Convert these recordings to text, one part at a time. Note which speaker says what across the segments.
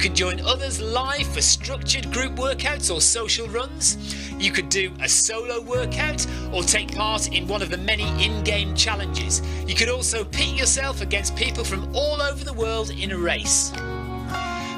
Speaker 1: can join others live for structured group workouts or social runs. You could do a solo workout or take part in one of the many in-game challenges. You could also pit yourself against people from all over the world in a race.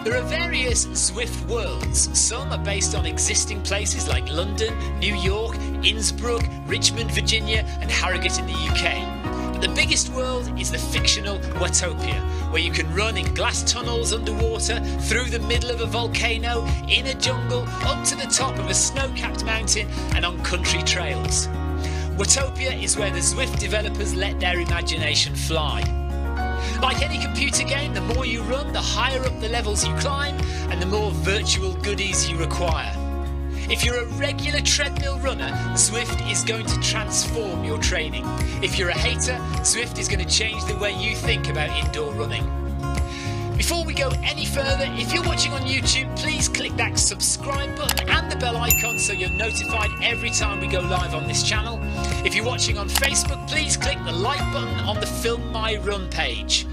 Speaker 1: There are various Zwift worlds. Some are based on existing places like London, New York, Innsbruck, Richmond, Virginia and Harrogate in the UK. But the biggest world is the fictional Watopia, where you can run in glass tunnels underwater, through the middle of a volcano, in a jungle, up to the top of a snow-capped mountain and on country trails. Watopia is where the Zwift developers let their imagination fly. Like any computer game, the more you run, the higher up the levels you climb and the more virtual goodies you require. If you're a regular treadmill runner, Zwift is going to transform your training. If you're a hater, Zwift is going to change the way you think about indoor running. Before we go any further, if you're watching on YouTube, please click that subscribe button and the bell icon so you're notified every time we go live on this channel. If you're watching on Facebook, please click the like button on the Film My Run page.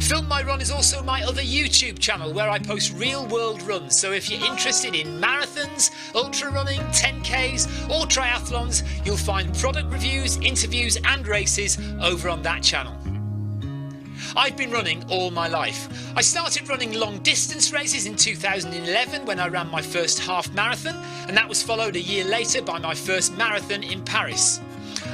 Speaker 1: Film My Run is also my other YouTube channel where I post real world runs, so if you're interested in marathons, ultra running, 10Ks or triathlons, you'll find product reviews, interviews and races over on that channel. I've been running all my life. I started running long distance races in 2011 when I ran my first half marathon, and that was followed a year later by my first marathon in Paris.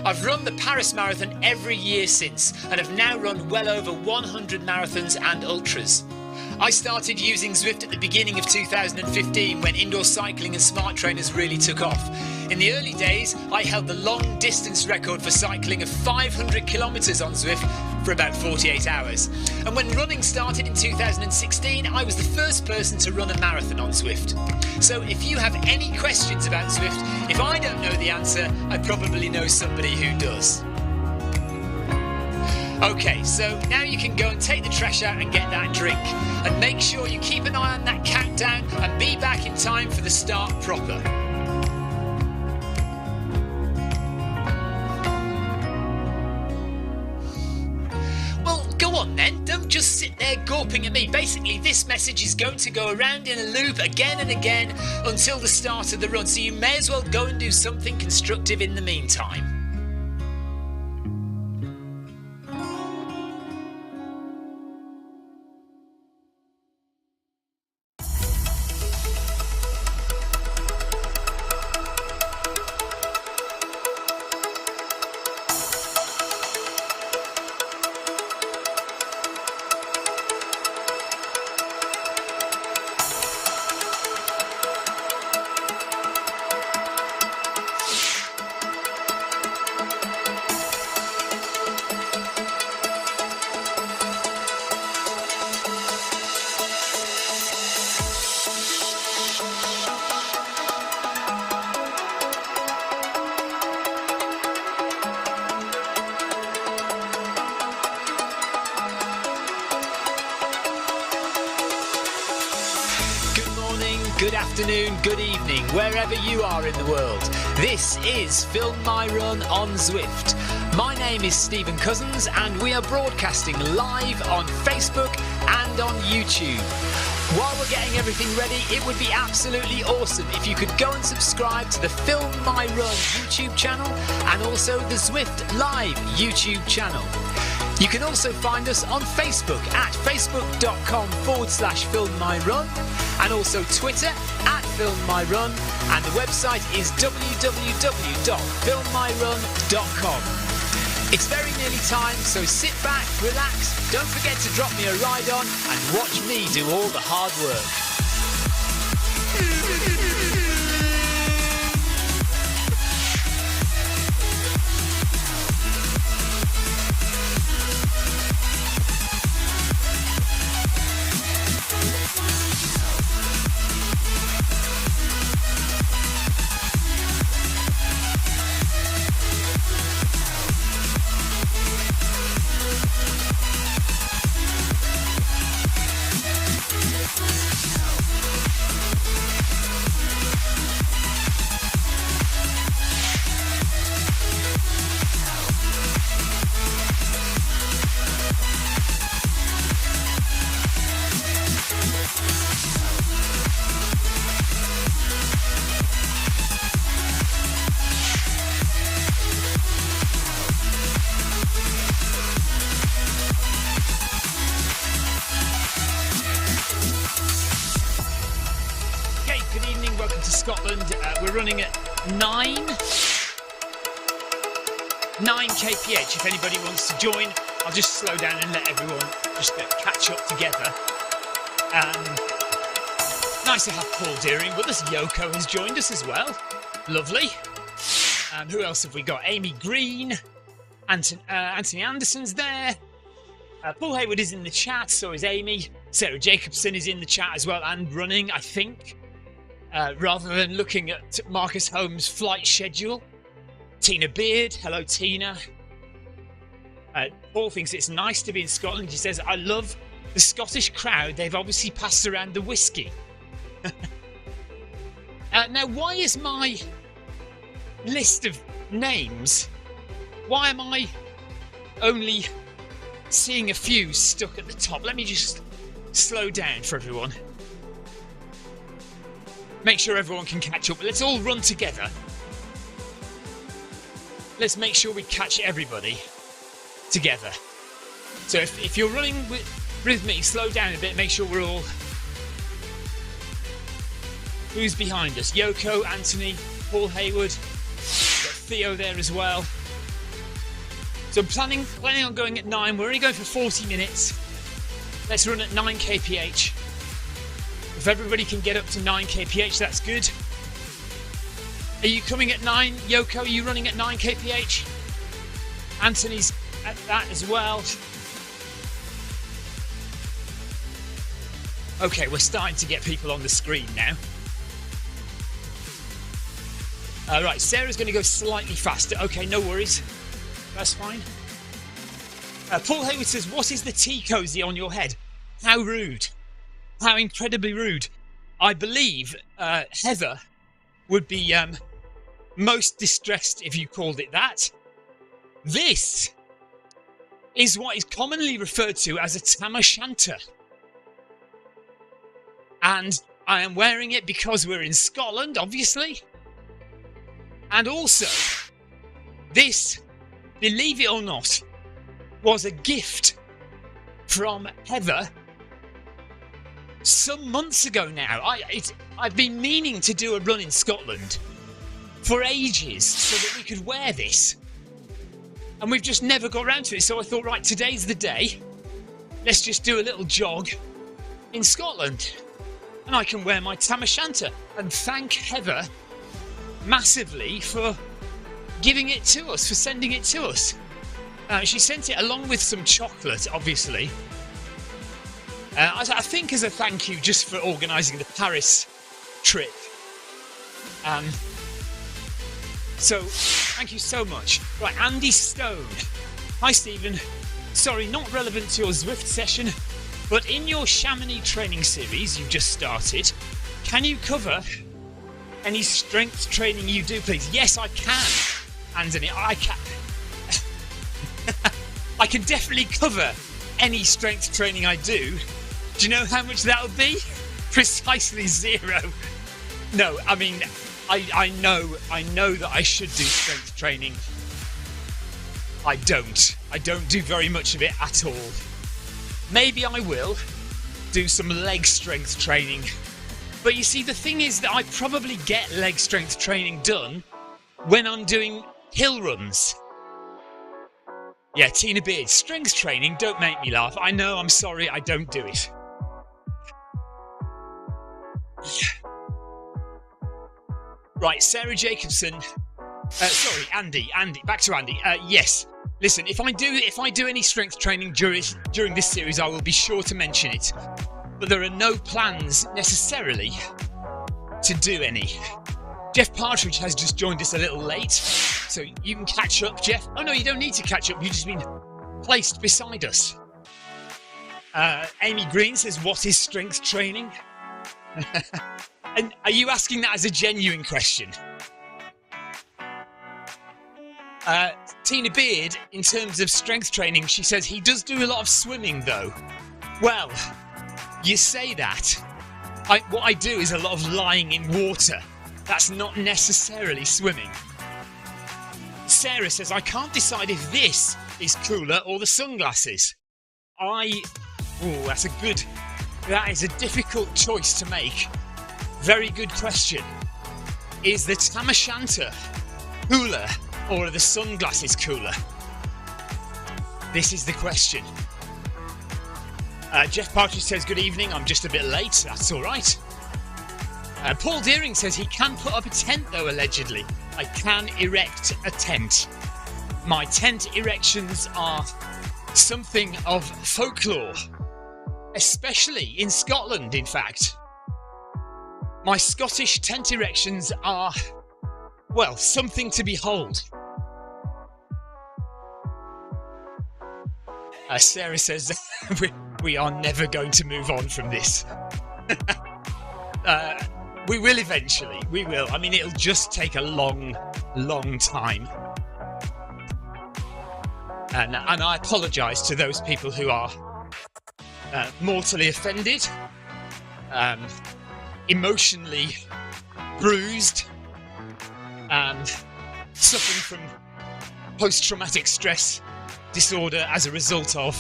Speaker 1: I've run the Paris Marathon every year since and have now run well over 100 marathons and ultras. I started using Zwift at the beginning of 2015 when indoor cycling and smart trainers really took off. In the early days, I held the long distance record for cycling of 500 kilometres on Zwift for about 48 hours. And when running started in 2016, I was the first person to run a marathon on Zwift. So if you have any questions about Zwift, if I don't know the answer, I probably know somebody who does. Okay, so now you can go and take the trash out and get that drink. And make sure you keep an eye on that countdown and be back in time for the start proper. Well, go on then, don't just sit there gawping at me. Basically, this message is going to go around in a loop again and again until the start of the run, so you may as well go and do something constructive in the meantime. Good afternoon, good evening, wherever you are in the world. This is Film My Run on Zwift. My name is Stephen Cousins and we are broadcasting live on Facebook and on YouTube. While we're getting everything ready, it would be absolutely awesome if you could go and subscribe to the Film My Run YouTube channel and also the Zwift Live YouTube channel. You can also find us on Facebook at facebook.com/filmmyrun and also Twitter at filmmyrun, and the website is www.filmmyrun.com. It's very nearly time, so sit back, relax, don't forget to drop me a ride on and watch me do all the hard work. Scotland. We're running at 9 kph. If anybody wants to join, I'll just slow down and let everyone just catch up together. Nice to have Paul Deering with us. Yoko has joined us as well. Lovely. Who else have we got? Amy Green. Anthony Anderson's there. Paul Hayward is in the chat, so is Amy. Sarah Jacobson is in the chat as well and running, I think. Rather than looking at Marcus Holmes' flight schedule. Tina Beard. Hello, Tina. Paul thinks it's nice to be in Scotland. He says, I love the Scottish crowd. They've obviously passed around the whiskey. Now, why is my list of names, why am I only seeing a few stuck at the top? Let me just slow down for everyone. Make sure everyone can catch up. Let's all run together. Let's make sure we catch everybody together. So if you're running with me, slow down a bit, make sure we're all... Who's behind us? Yoko, Anthony, Paul Hayward. We've got Theo there as well. So I'm planning on going at 9. We're only going for 40 minutes. Let's run at 9 kph. If everybody can get up to 9 kph, that's good. Are you coming at 9? Yoko, are you running at 9 kph? Anthony's at that as well. Okay, we're starting to get people on the screen now. Right, Sarah's going to go slightly faster. Okay, no worries. That's fine. Paul Hayward says, what is the tea cosy on your head? How rude. How incredibly rude. I believe Heather would be most distressed if you called it that. This is what is commonly referred to as a tam o' shanter. And I am wearing it because we're in Scotland, obviously. And also, this, believe it or not, was a gift from Heather some months ago now. I've been meaning to do a run in Scotland for ages so that we could wear this. And we've just never got around to it. So I thought, right, today's the day. Let's just do a little jog in Scotland. And I can wear my tam o' shanter. And thank Heather massively for giving it to us, for sending it to us. She sent it along with some chocolate, obviously. I think as a thank you just for organising the Paris trip. So, thank you so much. Right, Andy Stone. Hi, Stephen. Sorry, not relevant to your Zwift session, but in your Chamonix training series you've just started, can you cover any strength training you do, please? Yes, I can, Anthony. I can. I can definitely cover any strength training I do. Do you know how much that would be? Precisely 0. No, I mean, I know that I should do strength training. I don't do very much of it at all. Maybe I will do some leg strength training. But you see, the thing is that I probably get leg strength training done when I'm doing hill runs. Yeah, Tina Beard, strength training, don't make me laugh. I know, I'm sorry, I don't do it. Right, Sarah Jacobson. Sorry, Andy, back to Andy. Yes, listen, if I do any strength training during this series, I will be sure to mention it. But there are no plans necessarily to do any. Jeff Partridge has just joined us a little late, so you can catch up, Jeff. Oh no, you don't need to catch up, you've just been placed beside us. Amy Green says, what is strength training? And are you asking that as a genuine question? Tina Beard, in terms of strength training, she says he does do a lot of swimming though. Well, you say that. What I do is a lot of lying in water. That's not necessarily swimming. Sarah says, I can't decide if this is cooler or the sunglasses. That is a difficult choice to make. Very good question. Is the Tamashanta cooler or are the sunglasses cooler? This is the question. Jeff Partridge says, good evening, I'm just a bit late, that's alright. Paul Deering says he can put up a tent though, allegedly. I can erect a tent. My tent erections are something of folklore, especially in Scotland, in fact. My Scottish tent erections are, well, something to behold. Sarah says we are never going to move on from this. We will eventually. We will. I mean, it'll just take a long, long time. And I apologise to those people who are mortally offended, emotionally bruised, and suffering from post-traumatic stress disorder as a result of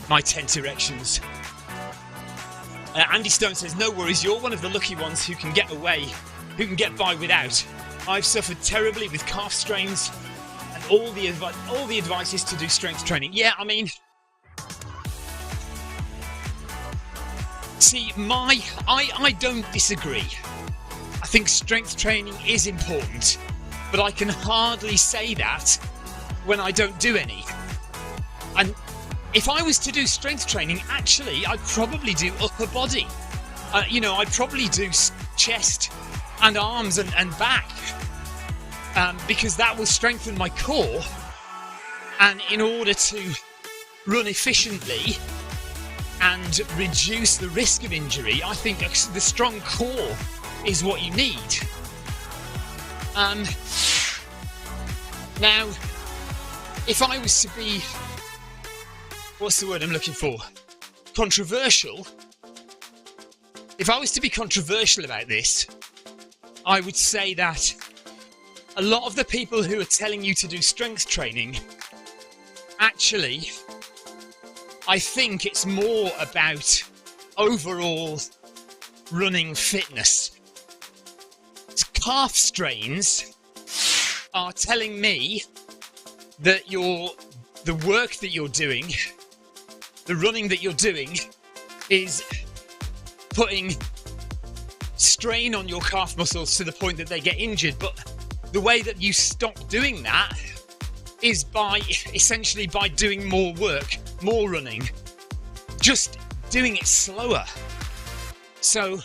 Speaker 1: my tent erections. Andy Stone says, no worries, you're one of the lucky ones who can get away, who can get by without. I've suffered terribly with calf strains, and all the advice is to do strength training. Yeah, I mean, see, I don't disagree. I think strength training is important, but I can hardly say that when I don't do any. And if I was to do strength training, actually, I'd probably do upper body. I'd probably do chest and arms and back, because that will strengthen my core. And in order to run efficiently and reduce the risk of injury, I think the strong core is what you need. Now, if I was to be, what's the word I'm looking for? Controversial. If I was to be controversial about this, I would say that a lot of the people who are telling you to do strength training, actually, I think it's more about overall running fitness. Calf strains are telling me that the work that you're doing, the running that you're doing, is putting strain on your calf muscles to the point that they get injured. But the way that you stop doing that is essentially by doing more work, more running, just doing it slower. So,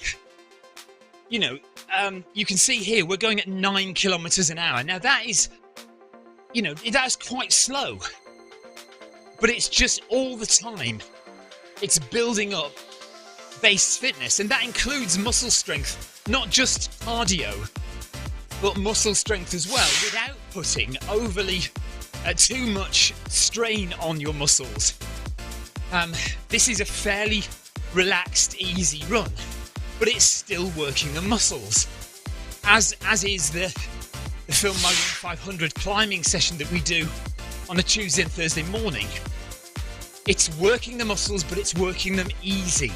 Speaker 1: you can see here we're going at 9 kilometers an hour. Now that is, that's quite slow, but it's just all the time. It's building up base fitness, and that includes muscle strength, not just cardio, but muscle strength as well, without putting overly too much strain on your muscles. This is a fairly relaxed, easy run, but it's still working the muscles, as is the Film My Run 500 climbing session that we do on a Tuesday and Thursday morning. It's working the muscles, but it's working them easy.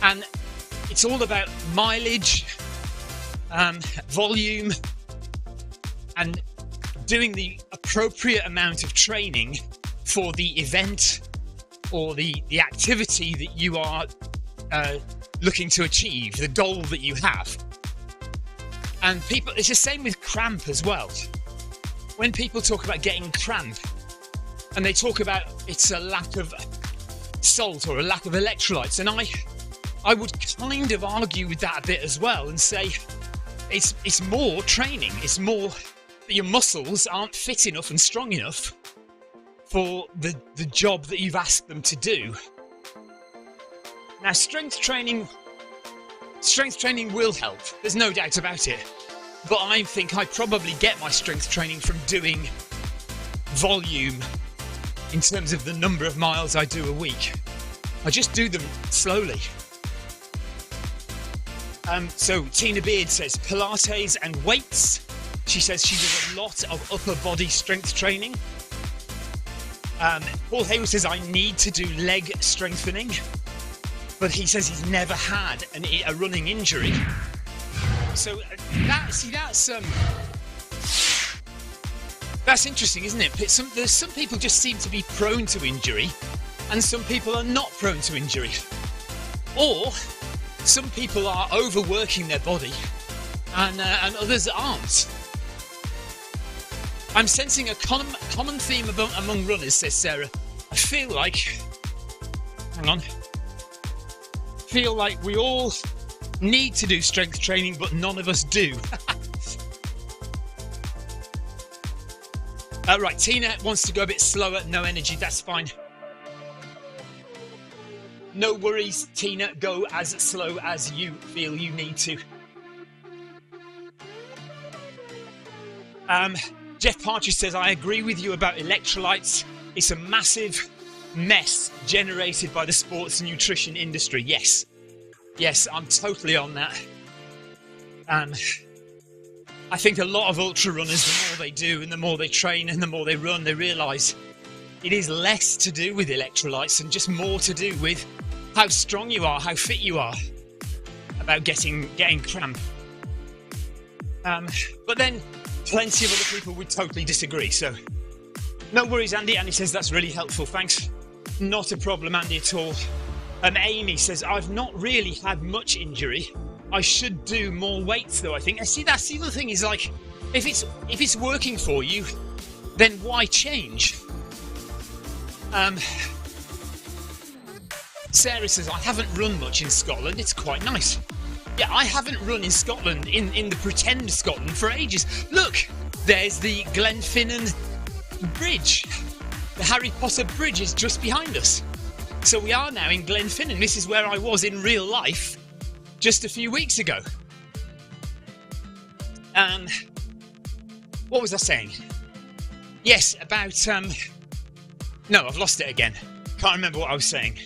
Speaker 1: And it's all about mileage, volume, and doing the appropriate amount of training for the event or the activity that you are looking to achieve, the goal that you have. And it's the same with cramp as well. When people talk about getting cramp, and they talk about it's a lack of salt or a lack of electrolytes, and I would kind of argue with that a bit as well and say it's more training. It's more that your muscles aren't fit enough and strong enough for the job that you've asked them to do. Now, strength training will help. There's no doubt about it. But I think I probably get my strength training from doing volume in terms of the number of miles I do a week. I just do them slowly. So Tina Beard says Pilates and weights. She says she does a lot of upper body strength training. Paul Hayward says I need to do leg strengthening, but he says he's never had a running injury. So that's interesting, isn't it? There's some people just seem to be prone to injury, and some people are not prone to injury. Or some people are overworking their body, and others aren't. I'm sensing a common theme among runners, says Sarah. I feel like we all need to do strength training, but none of us do. Right, Tina wants to go a bit slower, no energy, that's fine. No worries, Tina, go as slow as you feel you need to. Jeff Partridge says, I agree with you about electrolytes. It's a massive mess generated by the sports and nutrition industry. Yes, I'm totally on that. I think a lot of ultra runners, the more they do and the more they train and the more they run, they realise it is less to do with electrolytes and just more to do with how strong you are, how fit you are, about getting cramp. But then plenty of other people would totally disagree, so no worries, Andy. Andy says that's really helpful, thanks. Not a problem, Andy, at all. Amy says, I've not really had much injury. I should do more weights though, I think. See, that's the other thing, is like, if it's working for you, then why change? Sarah says, I haven't run much in Scotland, it's quite nice. Yeah, I haven't run in Scotland, in the pretend Scotland, for ages. Look, there's the Glenfinnan Bridge. The Harry Potter Bridge is just behind us. So we are now in Glenfinnan. This is where I was in real life just a few weeks ago. What was I saying? Yes, about... No, I've lost it again. Can't remember what I was saying.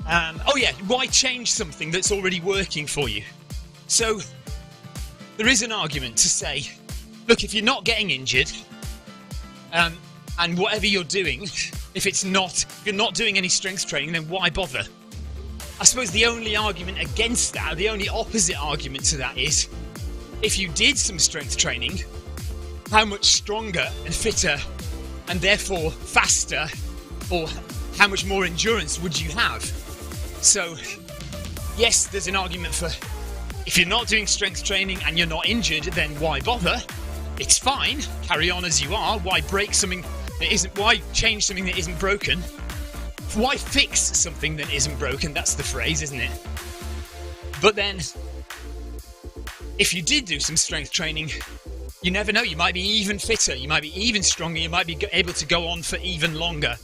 Speaker 1: Oh yeah, why change something that's already working for you? So, there is an argument to say, look, if you're not getting injured, and whatever you're doing, if you're not doing any strength training, then why bother? I suppose the only argument against that, the only opposite argument to that is, if you did some strength training, how much stronger and fitter, and therefore faster, or how much more endurance would you have? So, yes, there's an argument for, if you're not doing strength training and you're not injured, then why bother? It's fine, carry on as you are. Why break something that isn't, why change something that isn't broken? Why fix something that isn't broken? That's the phrase, isn't it? But then, if you did do some strength training, you never know, you might be even fitter, you might be even stronger, you might be able to go on for even longer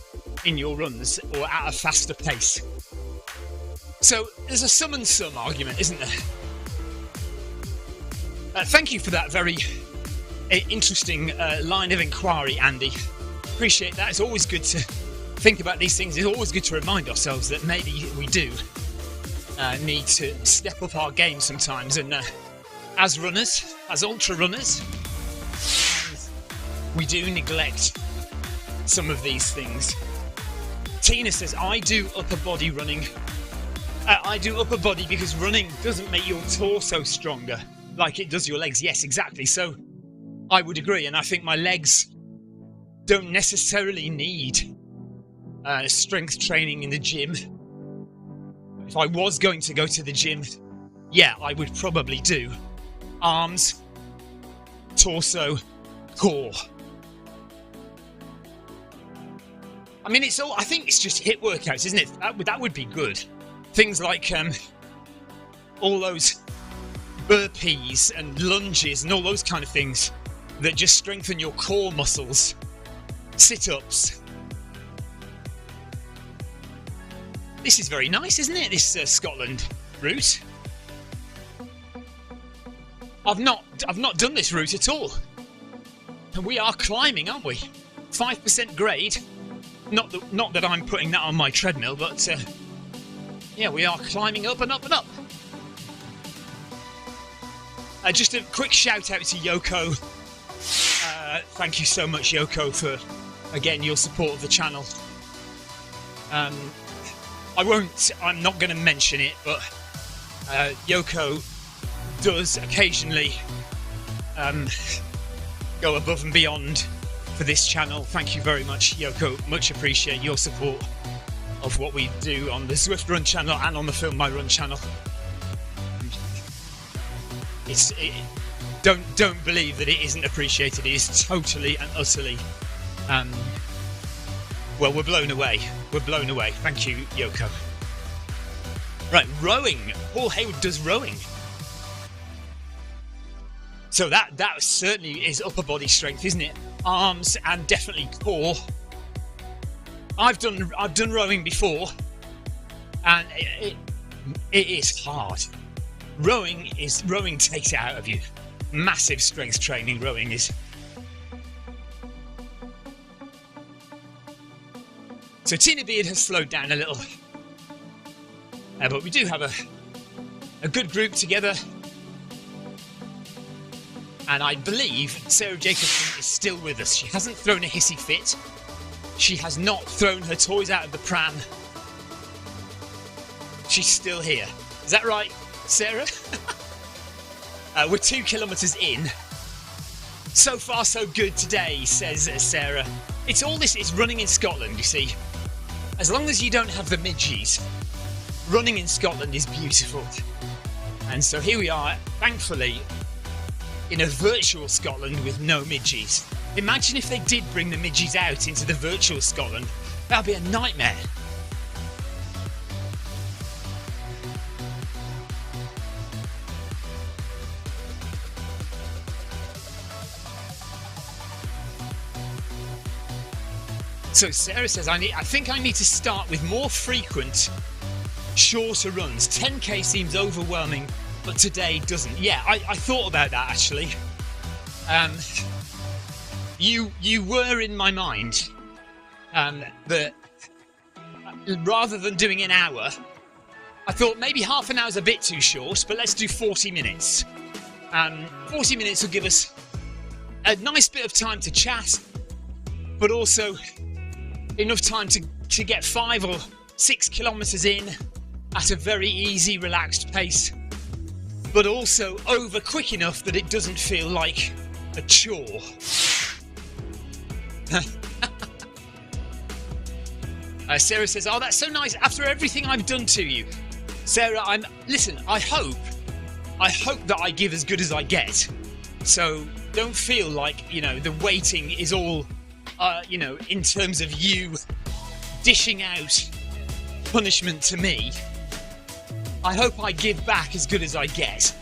Speaker 1: in your runs, or at a faster pace. So, there's a some and some argument, isn't there? Thank you for that very interesting line of inquiry, Andy. Appreciate that. It's always good to think about these things. It's always good to remind ourselves that maybe we do need to step up our game sometimes. And as runners, as ultra runners, we do neglect some of these things. Tina says, I do upper body running. I do upper body because running doesn't make your torso stronger like it does your legs. Yes, exactly. So I would agree. And I think my legs don't necessarily need strength training in the gym. If I was going to go to the gym, yeah, I would probably do arms, torso, core. I mean, it's all, I think it's just HIIT workouts, isn't it? That would be good. Things like all those burpees and lunges and all those kind of things that just strengthen your core muscles. Sit-ups. This is very nice, isn't it, this Scotland route? I've not done this route at all. And we are climbing, aren't we? 5% grade. Not that I'm putting that on my treadmill, but yeah, we are climbing up and up and up. Just a quick shout out to Yoko. Thank you so much, Yoko, for again your support of the channel. I'm not going to mention it, but Yoko
Speaker 2: does occasionally go above and beyond for this channel. Thank you very much, Yoko. Much appreciate your support of what we do on the Zwift Run channel and on the Film My Run channel. Don't believe that it isn't appreciated. It is totally and utterly. Well, we're blown away. We're blown away. Thank you, Yoko. Right, rowing. Paul Hayward does rowing. So that certainly is upper body strength, isn't it? Arms and definitely core. I've done rowing before, and it is hard. Rowing takes it out of you. Massive strength training. Rowing is. So Tina Beard has slowed down a little, but we do have a good group together. And I believe Sarah Jacobson is still with us. She hasn't thrown a hissy fit. She has not thrown her toys out of the pram. She's still here. Is that right, Sarah? We're 2 kilometres in. So far so good today, says Sarah. It's running in Scotland, you see. As long as you don't have the midgies, running in Scotland is beautiful. And so here we are, thankfully, in a virtual Scotland with no midgies. Imagine if they did bring the midgies out into the virtual Scotland. That would be a nightmare. So Sarah says, I think I need to start with more frequent, shorter runs. 10k seems overwhelming, but today doesn't. Yeah, I thought about that actually. You were in my mind, that rather than doing an hour, I thought maybe half an hour's a bit too short, but let's do 40 minutes. 40 minutes will give us a nice bit of time to chat, but also enough time to get 5 or 6 kilometres in at a very easy, relaxed pace, but also over quick enough that it doesn't feel like a chore. Sarah says, oh, that's so nice after everything I've done to you. Sarah, listen, I hope that I give as good as I get. So don't feel like, the waiting is all, in terms of you dishing out punishment to me. I hope I give back as good as I get.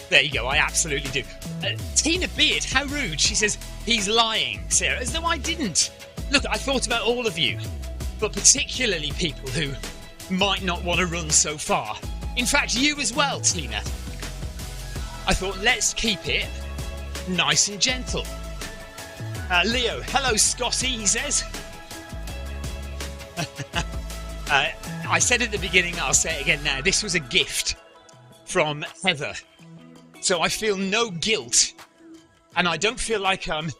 Speaker 2: There you go, I absolutely do. Tina Beard, how rude. She says, he's lying, Sarah, as though I didn't. Look, I thought about all of you, but particularly people who might not want to run so far. In fact, you as well, Tina. I thought, let's keep it nice and gentle. Leo, hello, Scotty, he says. I said at the beginning, I'll say it again now, this was a gift from Heather. So I feel no guilt, and I don't feel like I'm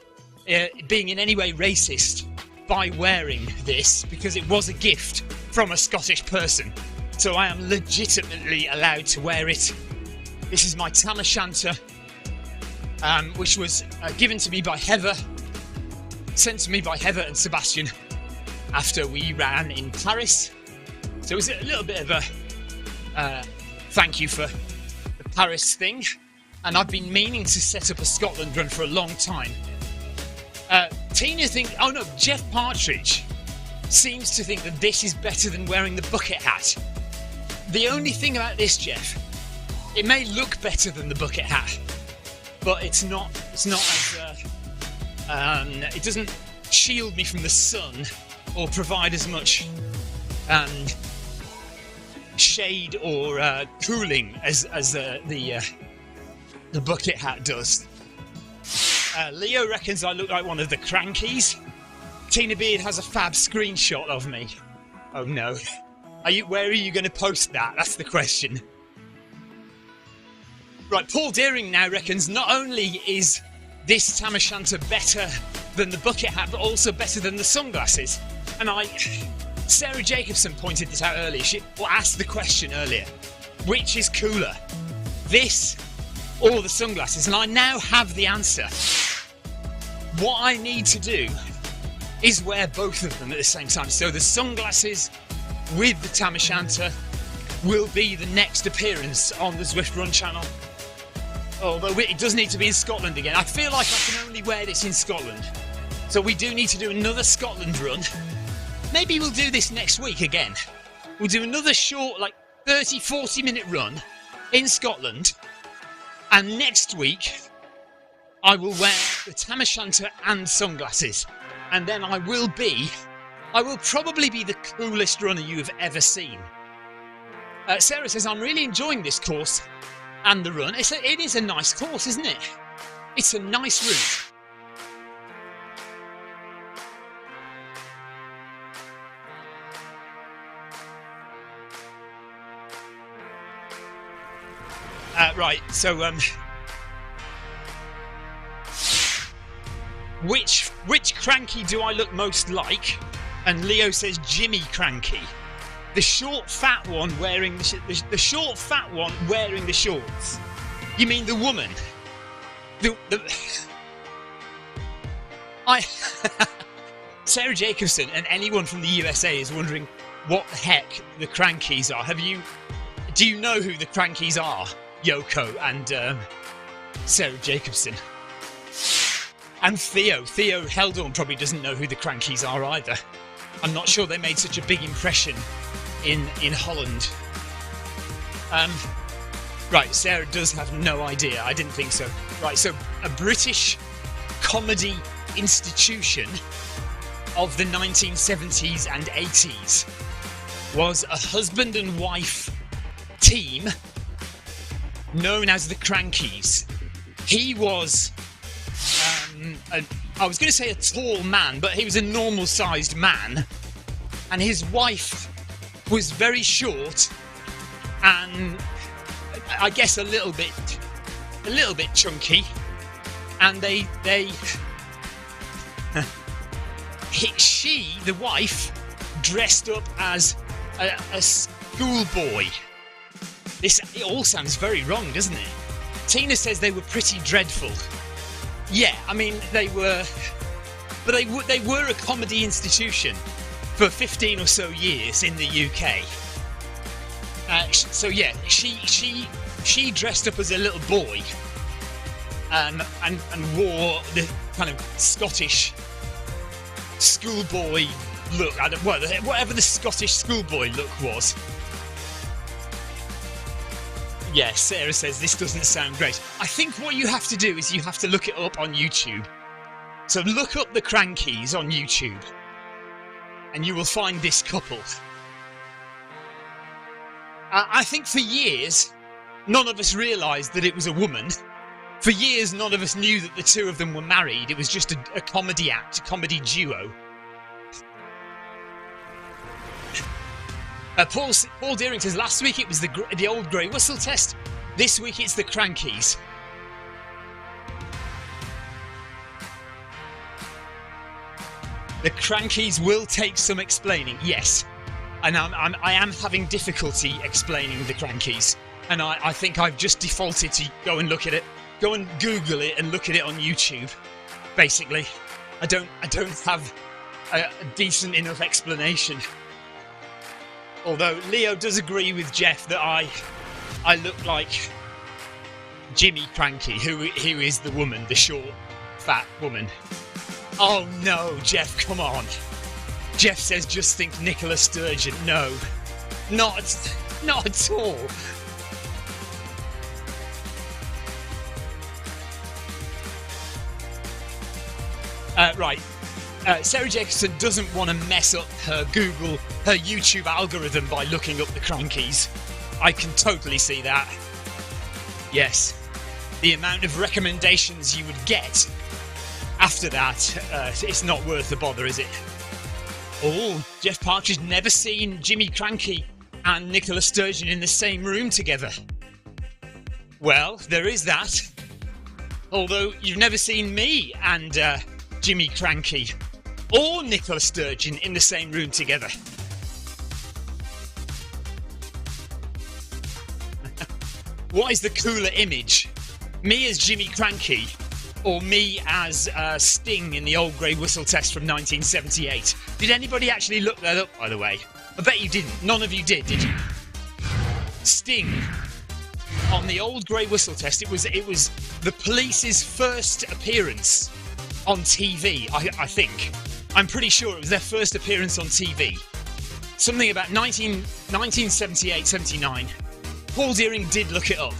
Speaker 2: being in any way racist by wearing this, because it was a gift from a Scottish person. So I am legitimately allowed to wear it. This is my Tam O'Shanter, which was given to me by Heather, sent to me by Heather and Sebastian after we ran in Paris. So it was a little bit of a thank you for the Paris thing. And I've been meaning to set up a Scotland run for a long time. Tina thinks, oh no, Jeff Partridge seems to think that this is better than wearing the bucket hat. The only thing about this, Jeff, it may look better than the bucket hat, but it's not as, it doesn't shield me from the sun or provide as much shade or cooling as the bucket hat does. Leo reckons I look like one of the Crankies. Tina Beard has a fab screenshot of me. Oh no. Where are you going to post that? That's the question. Right, Paul Deering now reckons not only is this Tam O'Shanter better than the bucket hat, but also better than the sunglasses. And Sarah Jacobson pointed this out earlier. She asked the question earlier, which is cooler? this or the sunglasses, and I now have the answer. What I need to do is wear both of them at the same time. So the sunglasses with the Tam O'Shanter will be the next appearance on the Zwift Run channel. Although it does need to be in Scotland again. I feel like I can only wear this in Scotland. So we do need to do another Scotland run. Maybe we'll do this next week again. We'll do another short, like 30, 40 minute run in Scotland. And next week, I will wear the Tam O'Shanter and sunglasses. And then I will probably be the coolest runner you have ever seen. Sarah says, I'm really enjoying this course and the run. It is a nice course, isn't it? It's a nice route. Right, so which cranky do I look most like? And Leo says Jimmy Cranky, the short fat one wearing the short fat one wearing the shorts. You mean the woman? Sarah Jacobson and anyone from the USA is wondering what the heck the Crankies are. Do you know who the Crankies are? Yoko and Sarah Jacobson. And Theo Heldorn probably doesn't know who the Crankies are either. I'm not sure they made such a big impression in Holland. Right, Sarah does have no idea. I didn't think so. Right, so a British comedy institution of the 1970s and 80s was a husband and wife team known as the Crankies. He was, I was going to say a tall man, but he was a normal-sized man, and his wife was very short, and I guess a little bit chunky, and she, the wife, dressed up as a schoolboy. It all sounds very wrong, doesn't it? Tina says they were pretty dreadful. Yeah, I mean, they were... But they were a comedy institution for 15 or so years in the UK. So yeah, she dressed up as a little boy and wore the kind of Scottish schoolboy look. Whatever the Scottish schoolboy look was. Yeah, Sarah says this doesn't sound great. I think what you have to do is you have to look it up on YouTube. So look up the Crankies on YouTube, and you will find this couple. I think for years, none of us realised that it was a woman. For years, none of us knew that the two of them were married. It was just a comedy act, a comedy duo. Paul Deering says, last week it was the old grey whistle test. This week it's the Crankies. The Crankies will take some explaining, yes. And I am having difficulty explaining the Crankies. And I think I've just defaulted to go and look at it. Go and Google it and look at it on YouTube, basically. I don't have a decent enough explanation. Although Leo does agree with Jeff that I look like Jimmy Cranky, who is the woman, the short, fat woman. Oh no, Jeff, come on. Jeff says just think Nicola Sturgeon. No, not at all. Right. Sarah Jacobson doesn't want to mess up her YouTube algorithm by looking up the Crankies. I can totally see that. Yes. The amount of recommendations you would get after that, it's not worth the bother, is it? Oh, Jeff Partridge never seen Jimmy Cranky and Nicola Sturgeon in the same room together. Well, there is that. Although you've never seen me and Jimmy Cranky or Nicola Sturgeon in the same room together. what is the cooler image? Me as Jimmy Cranky, or me as Sting in the old grey whistle test from 1978? Did anybody actually look that up, by the way? I bet you didn't. None of you did you? Sting on the old grey whistle test. It was the Police's first appearance on TV. I think. I'm pretty sure it was their first appearance on TV. Something about 1978, 79. Paul Deering did look it up.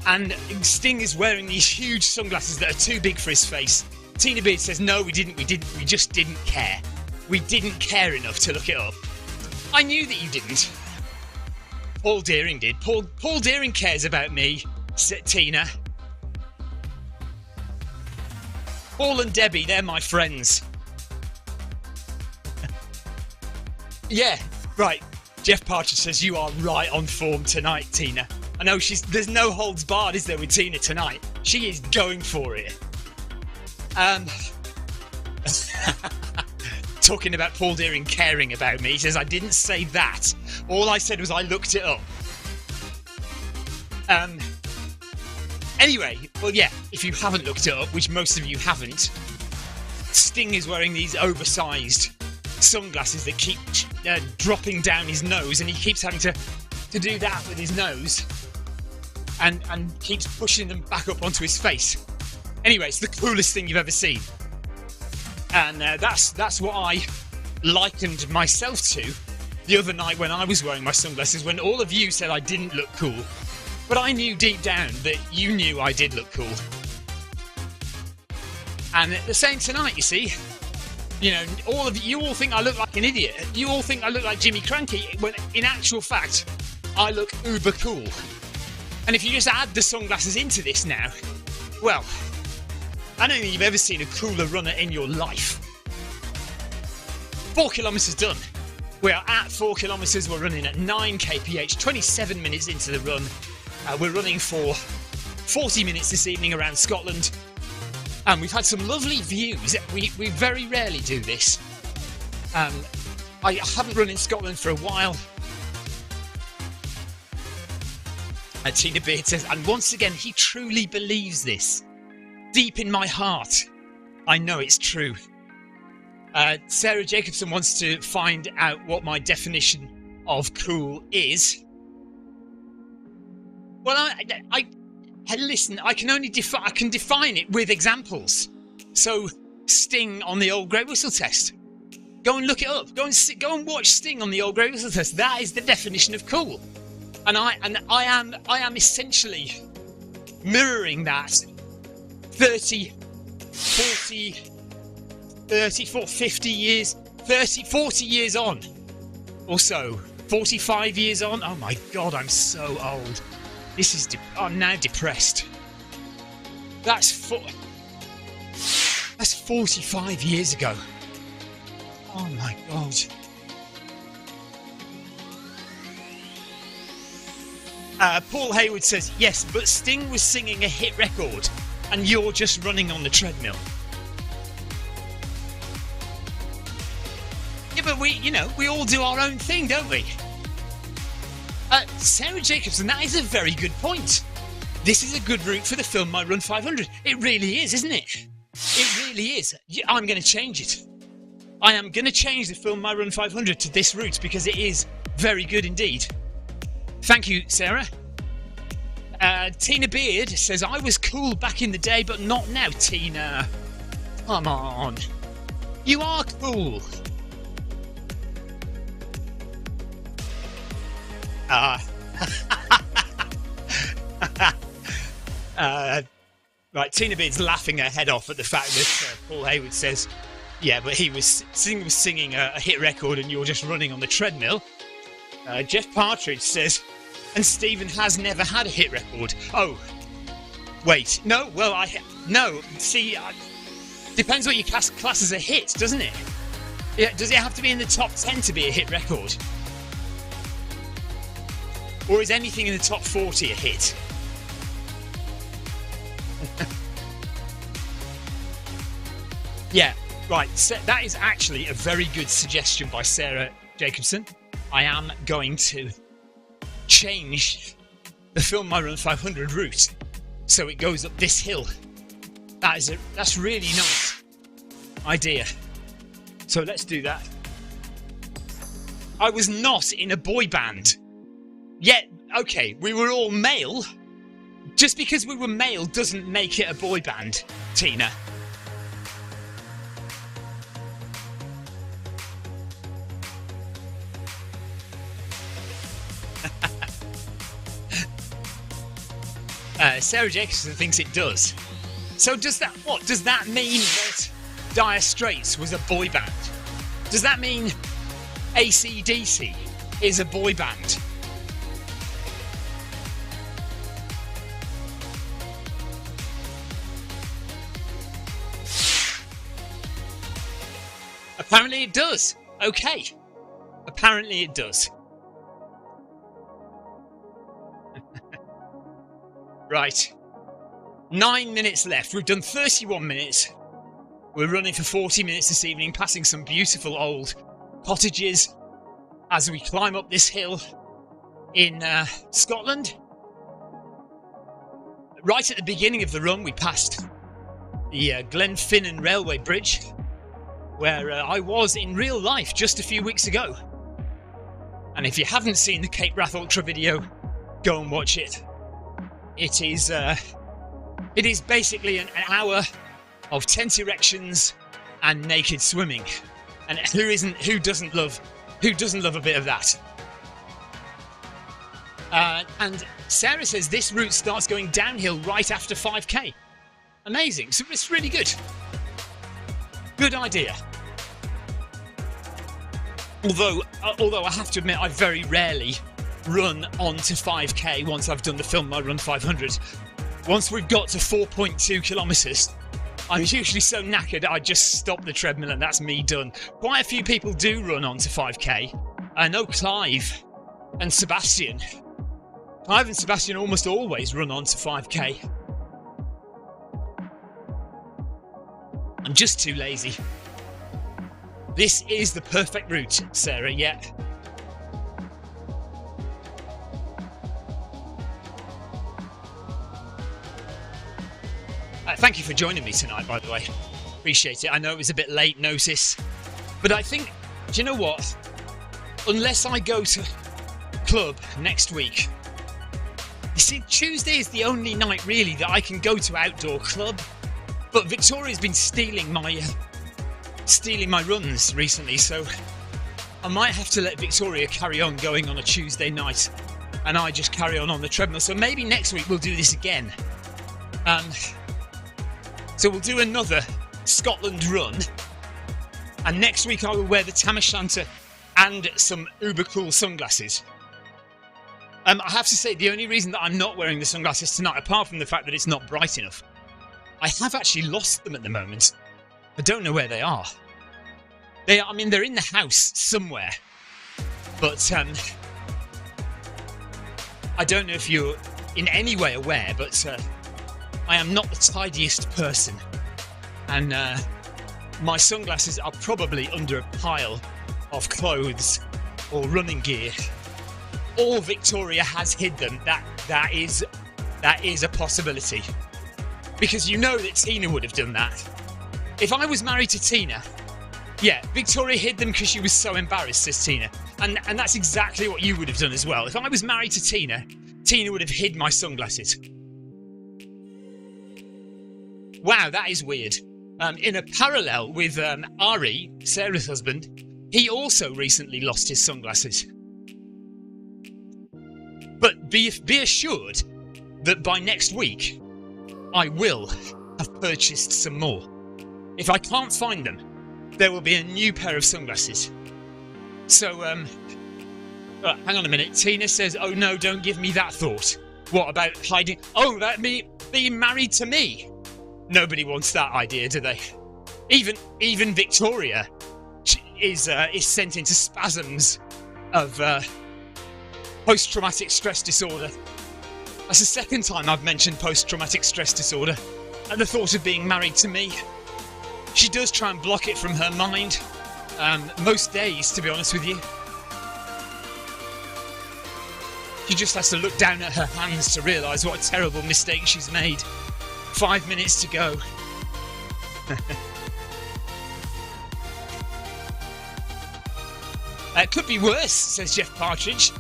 Speaker 2: And Sting is wearing these huge sunglasses that are too big for his face. Tina Beard says, no, we just didn't care. We didn't care enough to look it up. I knew that you didn't. Paul Deering did. Paul Deering cares about me, said Tina. Paul and Debbie, they're my friends. Yeah, right. Jeff Partridge says you are right on form tonight, Tina. I know there's no holds barred, is there, with Tina tonight? She is going for it. Talking about Paul Deering caring about me, he says I didn't say that. All I said was I looked it up. Anyway, well, yeah, if you haven't looked it up, which most of you haven't, Sting is wearing these oversized sunglasses that keep dropping down his nose, and he keeps having to do that with his nose and keeps pushing them back up onto his face. Anyway, it's the coolest thing you've ever seen. And that's what I likened myself to the other night when I was wearing my sunglasses, when all of you said I didn't look cool. But I knew deep down that you knew I did look cool. And the same tonight, you see. You know, you all think I look like an idiot. You all think I look like Jimmy Cranky, when in actual fact, I look uber cool. And if you just add the sunglasses into this now, well, I don't think you've ever seen a cooler runner in your life. 4 kilometres done. We are at 4 kilometres. We're running at 9 kph, 27 minutes into the run. We're running for 40 minutes this evening around Scotland. And we've had some lovely views. We very rarely do this. I haven't run in Scotland for a while. Tina Beard says, and once again, he truly believes this. Deep in my heart, I know it's true. Sarah Jacobson wants to find out what my definition of cool is. Well, I listen. I can only define it with examples. So, Sting on the old grey whistle test. Go and look it up. Go and watch Sting on the old grey whistle test. That is the definition of cool. And I am essentially mirroring that 30, 40, 50 years, 30, 40 years on, or so, 45 years on. Oh my God, I'm so old. I'm now depressed. That's 45 years ago. Oh my God. Paul Hayward says, yes, but Sting was singing a hit record and you're just running on the treadmill. Yeah, but we all do our own thing, don't we? Sarah Jacobson, that is a very good point. This is a good route for the film My Run 500. It really is, isn't it? It really is. I'm going to change it. I am going to change the film My Run 500 to this route because it is very good indeed. Thank you, Sarah. Tina Beard says, I was cool back in the day, but not now, Tina. Come on. You are cool. Right, Tina Beard's laughing her head off at the fact that Paul Hayward says, yeah, but he was singing a hit record and you're just running on the treadmill. Jeff Partridge says, and Stephen has never had a hit record. Oh, wait, no, well, no, see, depends what you class as a hit, doesn't it? Yeah, does it have to be in the top 10 to be a hit record? Or is anything in the top 40 a hit? Yeah, right, so that is actually a very good suggestion by Sarah Jacobson. I am going to change the Film My Run 500 route. So it goes up this hill. That's really nice idea. So let's do that. I was not in a boy band. Yet, okay, we were all male. Just because we were male doesn't make it a boy band, Tina. Sarah Jacobson thinks it does. So does that mean that Dire Straits was a boy band? Does that mean AC/DC is a boy band? Apparently it does. Okay. Apparently it does. Right. 9 minutes left. We've done 31 minutes. We're running for 40 minutes this evening, passing some beautiful old cottages as we climb up this hill in Scotland. Right at the beginning of the run, we passed the Glenfinnan Railway Bridge, where I was in real life just a few weeks ago. And if you haven't seen the Cape Wrath Ultra video, go and watch it. It is basically an hour of tent erections and naked swimming, and who doesn't love a bit of that? And Sarah says this route starts going downhill right after 5k. Amazing. So it's really good. Good idea. Although I have to admit, I very rarely run on to 5k once I've done the Film My Run 500. Once we've got to 4.2 kilometres, I'm usually so knackered I just stop the treadmill and that's me done. Quite a few people do run on to 5k. I know Clive and Sebastian. Clive and Sebastian almost always run on to 5k. I'm just too lazy. This is the perfect route, Sarah, yeah. Thank you for joining me tonight, by the way. Appreciate it. I know it was a bit late notice, but I think, do you know what? Unless I go to club next week, you see, Tuesday is the only night really that I can go to outdoor club. But Victoria's been stealing my runs recently, so I might have to let Victoria carry on going on a Tuesday night, and I just carry on the treadmill. So maybe next week we'll do this again. So we'll do another Scotland run, and next week I will wear the Tam O'Shanter and some uber cool sunglasses. I have to say, the only reason that I'm not wearing the sunglasses tonight, apart from the fact that it's not bright enough, I have actually lost them at the moment. I don't know where they are. They're in the house somewhere, but I don't know if you're in any way aware, but I am not the tidiest person, and my sunglasses are probably under a pile of clothes or running gear. Or Victoria has hid them. That is a possibility, because you know that Tina would have done that. If I was married to Tina, yeah, Victoria hid them because she was so embarrassed, says Tina, and that's exactly what you would have done as well. If I was married to Tina, Tina would have hid my sunglasses. Wow, that is weird. In a parallel with Ari, Sarah's husband, he also recently lost his sunglasses. But be assured that by next week, I will have purchased some more. If I can't find them, there will be a new pair of sunglasses. So, hang on a minute. Tina says, oh no, don't give me that thought. What about hiding? Oh, that being married to me. Nobody wants that idea, do they? Even Victoria is sent into spasms of post-traumatic stress disorder. That's the second time I've mentioned post-traumatic stress disorder, and the thought of being married to me. She does try and block it from her mind, most days, to be honest with you. She just has to look down at her hands to realise what a terrible mistake she's made. 5 minutes to go. It could be worse, says Jeff Partridge.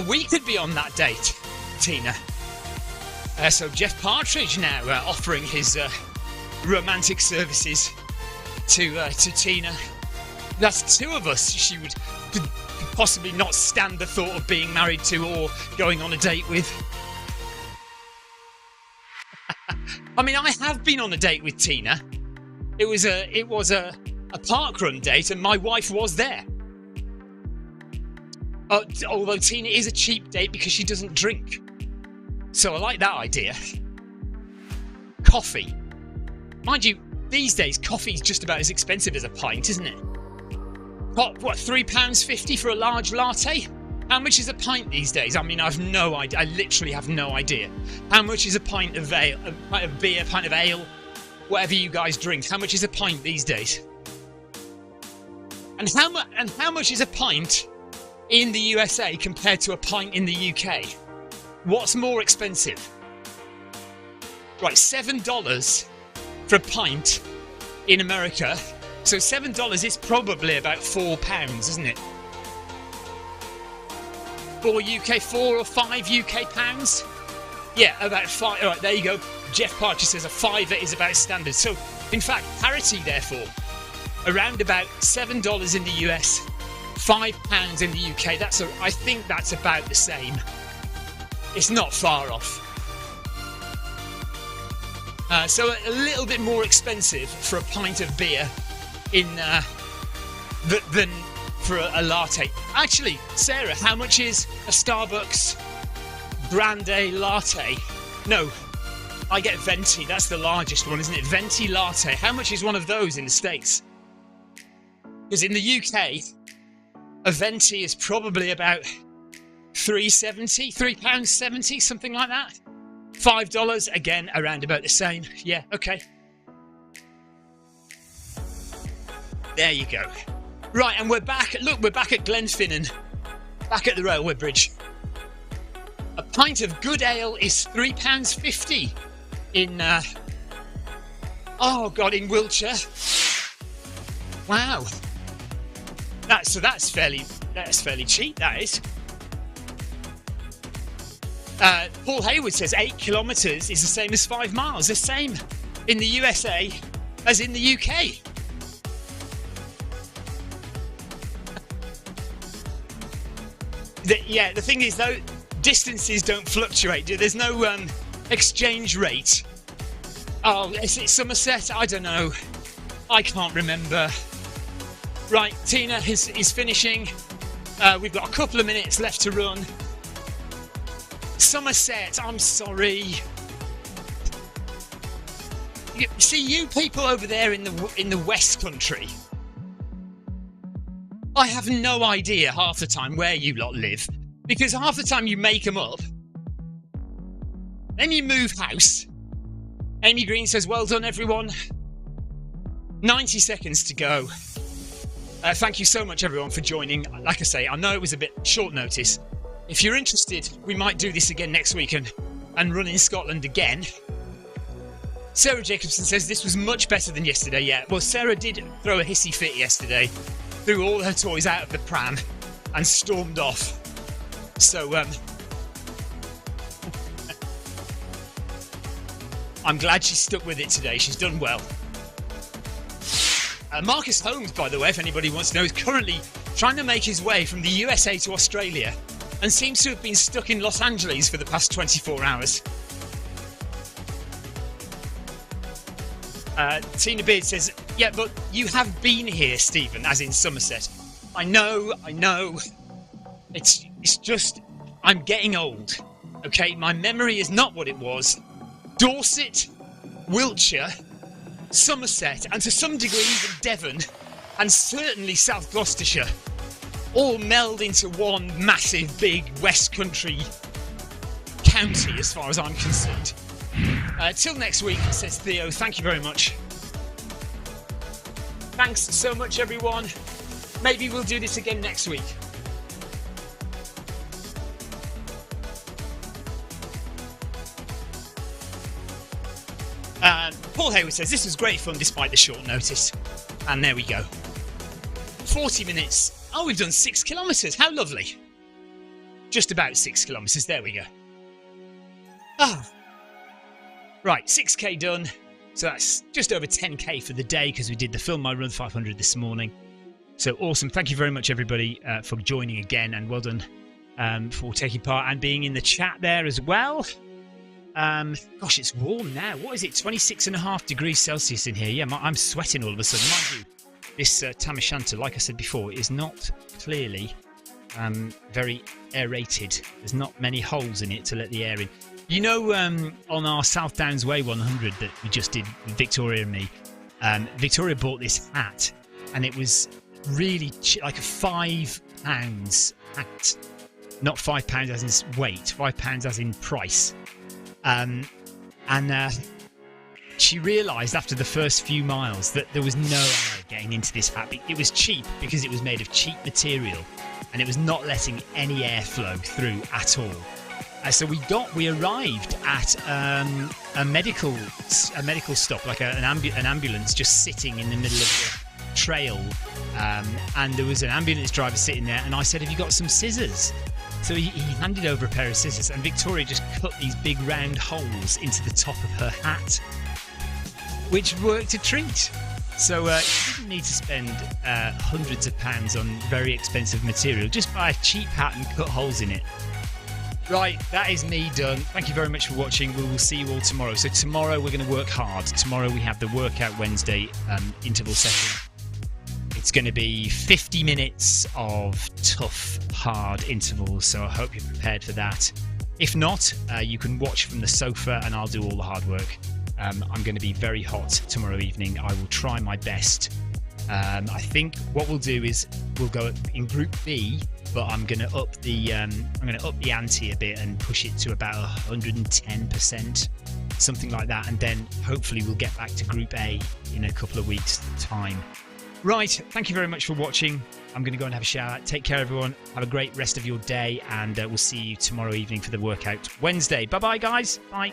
Speaker 2: We could be on that date, Tina. So Jeff Partridge now offering his romantic services to Tina. That's two of us she could possibly not stand the thought of being married to or going on a date with. I mean, I have been on a date with Tina. It was a parkrun date, and my wife was there. Although Tina is a cheap date because she doesn't drink. So I like that idea. Coffee. Mind you, these days coffee is just about as expensive as a pint, isn't it? What, £3.50 for a large latte? How much is a pint these days? I mean, I've no idea. I literally have no idea. How much is a pint of ale, a pint of beer, a pint of ale, whatever you guys drink? How much is a pint these days? And how much is a pint in the USA compared to a pint in the UK? What's more expensive? Right, $7 for a pint in America. So $7 is probably about £4, isn't it? 4 or 5 UK pounds? Yeah, about 5. All right, there you go. Jeff Partridge says a fiver is about standard. So, in fact, parity, therefore, around about $7 in the US, £5 in the UK. I think that's about the same. It's not far off. So a little bit more expensive for a pint of beer than for a latte. Actually, Sarah, how much is a Starbucks grande latte? No, I get venti. That's the largest one, isn't it? Venti latte. How much is one of those in the States? Because in the UK, a venti is probably about £3.70, something like that. $5, again, around about the same. Yeah, okay. There you go. Right, and we're back. Look, we're back at Glenfinnan, back at the railway bridge. A pint of good ale is £3.50 in, in Wiltshire. Wow. That's fairly cheap, that is. Paul Hayward says 8 kilometres is the same as 5 miles. The same in the USA as in the UK. The thing is, though, distances don't fluctuate. There's no exchange rate. Oh, is it Somerset? I don't know. I can't remember. Right, Tina is finishing. We've got a couple of minutes left to run. Somerset, I'm sorry. See, you people over there in the West Country, I have no idea half the time where you lot live, because half the time you make them up. Then you move house. Amy Green says, well done, everyone. 90 seconds to go. Thank you so much, everyone, for joining. Like I say, I know it was a bit short notice. If you're interested, we might do this again next week and run in Scotland again. Sarah Jacobson says this was much better than yesterday. Yeah, well, Sarah did throw a hissy fit yesterday, threw all her toys out of the pram and stormed off. So, I'm glad she stuck with it today. She's done well. Marcus Holmes, by the way, if anybody wants to know, is currently trying to make his way from the USA to Australia and seems to have been stuck in Los Angeles for the past 24 hours. Tina Beard says, yeah, but you have been here, Stephen, as in Somerset. I know. It's just, I'm getting old, okay? My memory is not what it was. Dorset, Wiltshire, Somerset, and to some degree even Devon, and certainly South Gloucestershire, all meld into one massive big West Country county as far as I'm concerned. Till next week, says Theo. Thank you very much. Thanks so much, everyone. Maybe we'll do this again next week. Paul Hayward says, this was great fun despite the short notice. And there we go. 40 minutes. Oh, we've done 6 kilometres. How lovely. Just about 6 kilometres. There we go. Ah. Right, 6k done. So that's just over 10k for the day because we did the Film My Run 500 this morning. So awesome. Thank you very much, everybody, for joining again. And well done for taking part and being in the chat there as well. Gosh, it's warm now. What is it? 26.5 degrees Celsius in here. Yeah, I'm sweating all of a sudden. Mind you, this Tam O'Shanter, like I said before, is not clearly very aerated. There's not many holes in it to let the air in. You know, on our South Downs Way 100 that we just did with Victoria and me, Victoria bought this hat, and it was really like a £5 hat. Not £5 as in weight, £5 as in price. And she realised after the first few miles that there was no air getting into this hat. It was cheap because it was made of cheap material, and it was not letting any air flow through at all. So we arrived at a medical stop, like an ambulance just sitting in the middle of the trail, and there was an ambulance driver sitting there, and I said, have you got some scissors? So he handed over a pair of scissors, and Victoria just cut these big round holes into the top of her hat, which worked a treat. So you didn't need to spend hundreds of pounds on very expensive material. Just buy a cheap hat and cut holes in it. Right, that is me done. Thank you very much for watching. We will see you all tomorrow. So tomorrow we're going to work hard. Tomorrow we have the Workout Wednesday interval session. It's going to be 50 minutes of tough, hard intervals. So I hope you're prepared for that. If not, you can watch from the sofa and I'll do all the hard work. I'm going to be very hot tomorrow evening. I will try my best. I think what we'll do is we'll go in Group B, but I'm going to up the ante a bit and push it to about 110%, something like that, and then hopefully we'll get back to Group A in a couple of weeks' time. Right, thank you very much for watching. I'm going to go and have a shower. Take care, everyone. Have a great rest of your day, and we'll see you tomorrow evening for the Workout Wednesday. Bye-bye, guys. Bye.